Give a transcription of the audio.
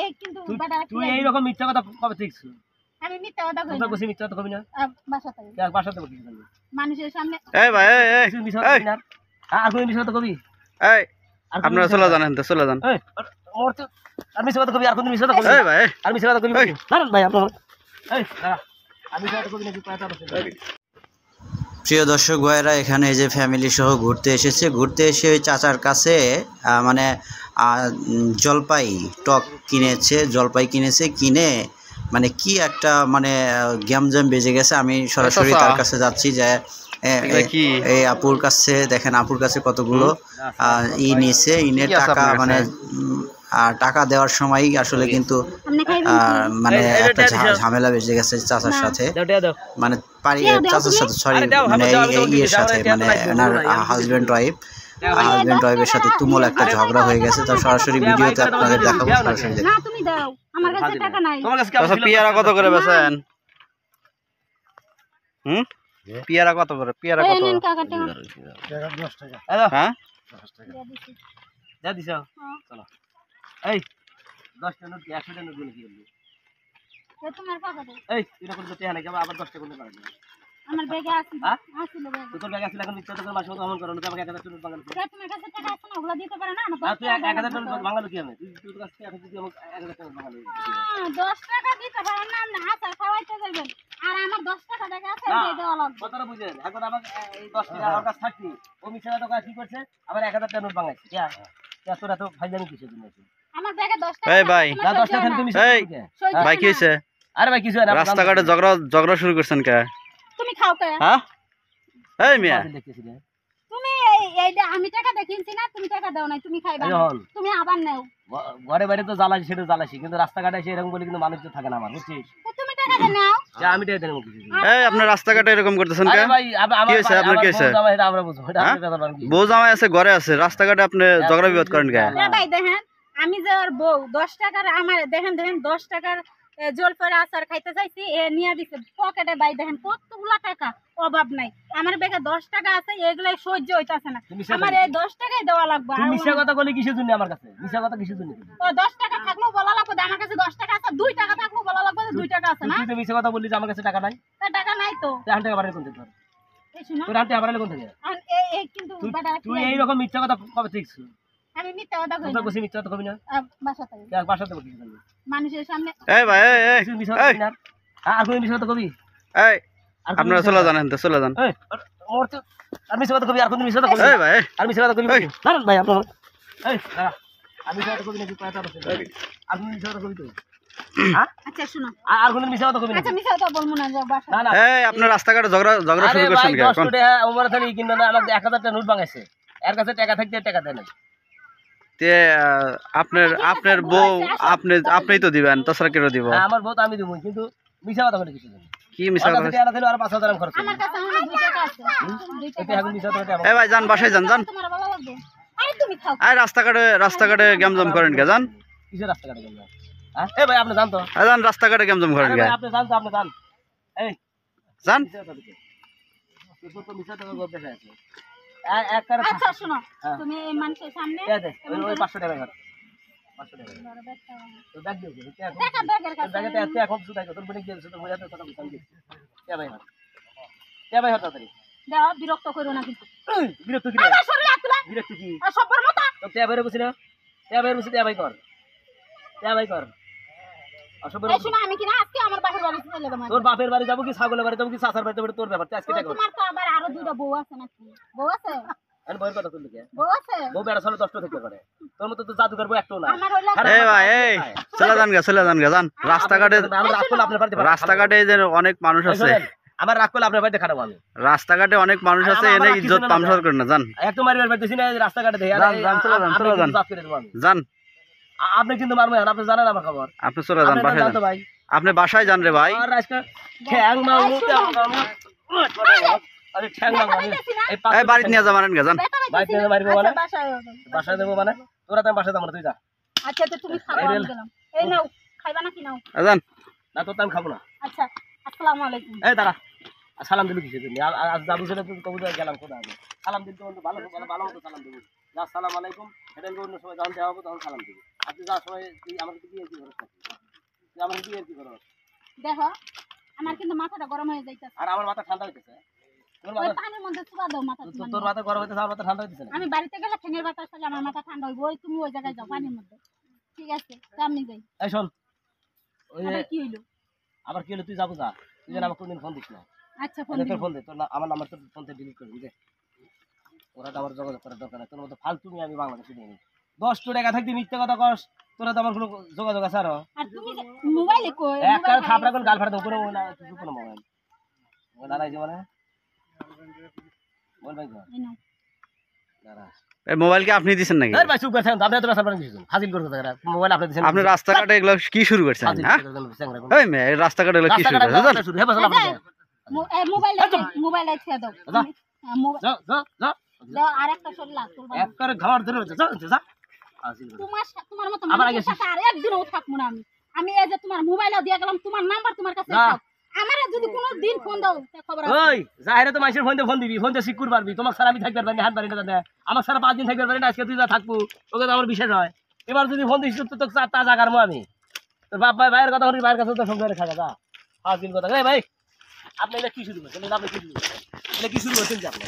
এই কিন্তু বাটা তুই এই রকম মিথ্যা কথা কবে শিখছিস? আমি মিথ্যা কথা কই তোর না। কইছি মিথ্যা কথা কবি না? বাসাতে বাসাতে বলছিস কেন? মানুষের সামনে এই ভাই এই তুই মিথ্যা কথা কবি না? আর কোন মিথ্যা কথা কবি? এই আপনারা চলে যান এখান থেকে চলে যান। এই ওর তো আর মিথ্যা কথা কবি আর কোন মিথ্যা কথা কবি? এই ভাই আর মিথ্যা কথা কবি? দাঁড়ান ভাই আপনারা। এই দাঁড়া। আমি মিথ্যা কথা কবি না তুই পায়টা বসে। প্রিয় দর্শক ভাইরা, এখানে এই যে ফ্যামিলি সহ ঘুরতে এসেছে, ঘুরতে এসে ওই চাচার কাছে মানে জলপাই টক কিনেছে, জলপাই কিনেছে, কিনে মানে কি একটা মানে গ্যামজাম বেজে গেছে। আমি সরাসরি তার কাছে যাচ্ছি যে এই আপুর কাছে দেখেন, আপুর কাছে কতগুলো নিয়েছে, ইনের টাকা মানে টাকা দেওয়ার সময় আসলে কিন্তু মানে একটা ঝামেলা বেজে গেছে চাচার সাথে, মানে চাচার সাথে সরি মানে ইয়ের সাথে মানে এনার হাজব্যান্ড ওয়াইফের সাথে তুমুল একটা ঝগড়া হয়ে গেছে। তো সরাসরি ভিডিওতে আপনাদের দেখাবো, সরাসরি না তুমি দাও, আমার কাছে টাকা নাই। তোমার কাছে আচ্ছা পিয়ারা কত করে বেচেন? পিয়ারা কত করে? পিয়ারা কত? এই নেন কাকা টাকা। 10 টাকা। হ্যাঁ 10 টাকা। যা দিছো। চলো। এই 10 টাকা নোট 100 টাকা নোট গুলো কি করলি? এ তোমার কাকা দাও। এই এটা কোন টাকা নাই, আবার 10 টাকা কোন পারবি? আমার ব্যাগে আছে। হ্যাঁ? আছিল ব্যাগে। তোর ব্যাগ আছে এখন মিথ্যা কথা মাসে অমন করো না, আমাকে 1000 টাকা নোট বাঙালি। তোমার কাছে টাকা আছে না, ওগুলা দিতে পারে না। আর তুই 1000 টাকা নোট বাঙালি কি হবে? তুই তোর কাছে এখন যদি আমাকে 1000 টাকা বাঙালি। 10 টাকা দিতে পারেন না, আপনি আচার খাওয়াইতে যাবেন। আর আমার 10 টাকা টাকা আছে, দিয়ে দেওয়া লাগবে। কথাটা বুঝেন, এখন আমাকে এই 10 টাকা আমার কাছে থাকতি, ও মিথ্যা টাকা কি করছে? আবার 1000 টাকা নোট বাঙাইছে। ইয়া তোরা তো ফাইজানি কিসের জন্য? আমার ব্যাগে 10 টাকা। এই ভাই না 10 টাকা তুমি এই ভাই কি হইছে? আরে ভাই কিছু না, রাস্তাঘাটে ঝগড়া শুরু করছেন কে? তুমি খাও কে? হ্যাঁ এই মিয়া তুমি এইটা আমি টাকা দেখিনছি না, তুমি টাকা দাও নাই, তুমি খাইবা না। তুমি আবার নাও। ঘরে বাইরে তো জ্বালাসি, সেটা জ্বালাসি, কিন্তু রাস্তাঘাটে এসে এরকম বলে কিন্তু মানুষ তো থাকে না আমার, বুঝছিস? তো তুমি টাকা দে নাও। যা আমি টাকা দেবো কিছু। এই আপনার রাস্তাঘাটে এরকম করতেছেন কে? আরে ভাই কি হইছে আপনার? কি হইছে? এটা আমরা বুঝবো, এটা আমরা কথা বলবো কি? বউ জামাই আছে, ঘরে আছে, রাস্তাঘাটে আপনি ঝগড়া বিবাদ করেন কে? এ ভাই দেখেন, আমি যে ওর বউ 10 টাকার আমার দেখেন 10 টাকার জলপাইয়ের আচার খাইতে চাইছি, এ নিয়ে দিছে পকেটে। ভাই দেখেন কতগুলা টাকা, অভাব নাই। আমার ব্যাগে 10 টাকা আছে, এগুলাই সহ্য হইতাছে না। আমার এই 10 টাকাই দেওয়া লাগবে। তুমি মিছা কথা বলি কিসের জন্য আমার কাছে? মিছা কথা কিসের জন্য? ও 10 টাকা থাকলেও বলা লাগবে আমার কাছে 10 টাকা আছে, 2 টাকা থাকলেও বলা লাগবে 2 টাকা আছে না। তুই তো মিছা কথা বললি যে আমার কাছে টাকা নাই। তা টাকা নাই তো। তুই টাকা বাড়ালে কোন থেকে? এই শুনো, তোর হাতে বাড়ালে কোন থেকে? এই কিন্তু বাটা তুই এই রকম মিথ্যা কথা কবে শিখছিস? আমি মিথ্যা কথা কই তোর না। কইছি মিথ্যা কথা কবি না? বাসাতে বাসাতে বলছিস কেন? মানুষের সামনে। এই ভাই এই তুই মিথ্যা কথা কবি না? আর কোন মিথ্যা কথা কবি? এই আপনারা চলে যান এখান থেকে চলে যান। এই ওর তো আর মিথ্যা কথা কবি, আর কোন মিথ্যা কথা কবি? এই ভাই আর মিথ্যা কথা কবি? দাঁড়ান ভাই আপনারা। এই দাঁড়া। আমি মিথ্যা কথা কবি না তুই পায়টা বসে। আর কোন মিথ্যা কথা কবি তুই? হ্যাঁ? আচ্ছা শুনো, আর কোন মিথ্যা কথা কবি না? আচ্ছা মিথ্যা কথা বলবো না, যাও বাসা। না না। এই আপনার রাস্তাঘাটে ঝগড়া শুরু আরে করছেন ভাই কে? 10 টাকা ওমর থালি কিনবে না, আমাকে 1000 টাকা নোট বাঙাইছে। এর কাছে টাকা থাকতে টাকা দেয় না। তে আপনার বউ আপনিই তো দিবেন, তাছাড়া কেন দিব? হ্যাঁ আমার বউ তো আমি দেবো, কিন্তু মিছা কথা বলে কিছু জানি। কি মিছা কথা? টাকা দিলে আর 5000 আমি খরচ করি। আমার কাছে আমার 2 টাকা আছে, 2 টাকা। এটা এখন মিছা কথা এই ভাই যান, বাসায় যান। তোমার ভালো লাগবে। আরে তুমি খাও। এই রাস্তাঘাটে গ্যামজাম করেন কে? যান। কিসের রাস্তা কাটে গেল? হ্যাঁ এই ভাই আপনি জানতো? যান, রাস্তাঘাটে গ্যামজাম করেন কে? আপনি জানতো, আপনি জান। এই যান। মিছা কথা দিতে। তোর তো মিছা কথা গপ দেখা আছে। এক করে আচ্ছা শুনো, তুমি এই মানুষের সামনে দে ওই 500 টাকা কর। 500 টাকা। তো ব্যাগ দিও। টাকা ব্যাগের কাছে। ব্যাগেতে আছে এখন সুদাই তোর বনে গিয়ে সুদা মজা তো কথা বুঝাই দিছি। কে ভাই? কে ভাই হঠাৎ করে? দাও, বিরক্ত করো না কিন্তু। বিরক্ত কি? আমার শরীরে হাত তুলা। বিরক্ত কি? আর সবার মতো। তো কে ভাই বসিনা? কে ভাই বসি? কে ভাই কর। কে ভাই কর। অসবর। এই শুনো, আমি কি না আজকে আমার বাপের বাড়ি চলে যাব। তোর বাপের বাড়ি যাবো কি ছাগলের বাড়ি যাবো কি চাচার বাড়ি যাবো, তোর ব্যাপার। আজকে টাকা তোমার তো আবার আরো 2টা বউ আছে নাকি? বউ আছে? আমি বইয়ের কথা তুললি কে? বউ আছে? বউ বেড়া চলে 10টা থেকে করে। তোর মতো তো জাদুকর বউ একটাও না। আমার হইলো এই ভাই এই চলে যান যান। রাস্তাঘাটে আমরা রাগ করলে আপনার বাড়িতে রাস্তাঘাটে যে অনেক মানুষ আছে, আমার রাগ করলে আপনার বাড়িতে খারাপ আমি। রাস্তাঘাটে অনেক মানুষ আছে, এনে ইজ্জত তামসার করেন না। যান এত মারিবার পাইতেছি না রাস্তাঘাটে দেখে। চলে যান। আপনি কিন্তু মারবেন, আপনি জানেন আমার খবর। আপনি চলে যান, বাসায় যান ভাই। আপনি বাসায় যান রে ভাই। আর আজকে ঠ্যাং মারমু আরে ঠ্যাং মারমু এই বাড়িতে নিয়ে যাবেন গে যান। বাইক নিয়ে মারবো মানে? বাসায়। বাসায় দেবো মানে? তোরা তো বাসায় যাবো না, তুই যা। আচ্ছা তো তুমি খাও, আমি গেলাম। এই নাও, খাইবা নাকি নাও? যান। না তোর তো আমি খাবো না। আচ্ছা, আসসালামু আলাইকুম। এই দাঁড়া, সালাম দিলি কিসের জন্য? আজ যাবো সেটা তুই কবুতর গেলাম কোথায়? সালাম দিতে ভালো ভালো মতো সালাম দেবো। আসসালামু আলাইকুম, এটা অন্য সময় যখন দেওয়া হবে তখন সালাম দিবি। আপনি যাওয়ার সময় তুই আমাকে কি আর কি করো, তুই আমাকে কি আর কি করো। দেখো আমার কিন্তু মাথাটা গরম হয়ে যাইতেছে। আর আমার মাথা ঠান্ডা হইতেছে। তোর ওই মাথা পানির মধ্যে চুবা দাও মাথা। তোর মাথা গরম হইতেছে, আমার মাথা ঠান্ডা হইতেছে না। আমি বাড়িতে গেলে ফ্যানের বাতাস পেলে আমার মাথা ঠান্ডা হইব। ওই তুমি ওই জায়গায় যাও পানির মধ্যে। ঠিক আছে, তো আমি যাই। এই শোন, ওই যে আবার কি হইলো? আবার কি হলো, তুই যাবো যা, তুই যেন আমার কোনদিন ফোন দিস না। আচ্ছা ফোন তোর দিন। ফোন দে, তোর আমার নাম্বার তোর ফোন থেকে ডিলিট করে দিবি। ওরা তো আমার যোগাযোগ করার দরকার নাই, তোর মতো ফালতুমি আমি বাংলাদেশে নিয়ে নিই। 10 টাকা থাকতে মিথ্যে কথা কস, তোরা তো আমার কোনো যোগাযোগ আছে আরো। আর তুমি মোবাইলে কই? একটা থাপড়া কোন গাল ফাটা দাও, কোনো না কিছু কোনো মোবাইল ও দাঁড়াই যে মানে বল ভাই কর দাঁড়া। এই মোবাইল কি আপনি দিচ্ছেন নাকি? এই ভাই চুপ করে থাকুন, আপনি তো রাস্তা পারেন কিছু হাজির করে দাঁড়া, মোবাইল আপনি দিবেন। আপনি রাস্তাঘাটে এগুলো কি শুরু করছেন? হাজির হ্যাঁ, করে দেন স্যাংরা কোন এই মেয়ে রাস্তাঘাটে এগুলো কি শুরু রাস্তাঘাটে করছেন? রাস্তা শুরু হে বসলা আপনি মোবাইল ছেড়ে দাও। যা। মোবাইল যা যা যা দাও। আরেকটা সরলা তুলবা। এক করে ঘর ধরে যা যা হাজির করে। তোমার মতো আবার মানুষের আগে সাথে আর একদিনও থাকবো না আমি। আমি এই যে তোমার মোবাইলও দিয়ে গেলাম, তোমার নাম্বার তোমার কাছে না। দাও। আমারে যদি কোনো দিন ফোন দাও তা খবর আছে। ওই জাহিরে তো মাইসের ফোন দিবি, ফোন দিয়ে সিকিউর পারবি। তোমার সারা আমি থাকতে পারবি না, হাত বাড়ি না, আমার সারা 5 দিন থাকতে পারি না, আজকে তুই যা থাকবো ওকে তো আমার বিশেষ হয়। এবার যদি ফোন দিস তো তোকে তাজা কারমো আমি। তোর বাপ ভাই ভাইয়ের কথা বলি, ভাইয়ের কাছে তো সংসারে খাওয়া যা হাজির কথা। এই ভাই আপনি এটা কি শুরু করছেন? আপনি কি শুরু করছেন? এটা কি শুরু করছেন যে আপনি?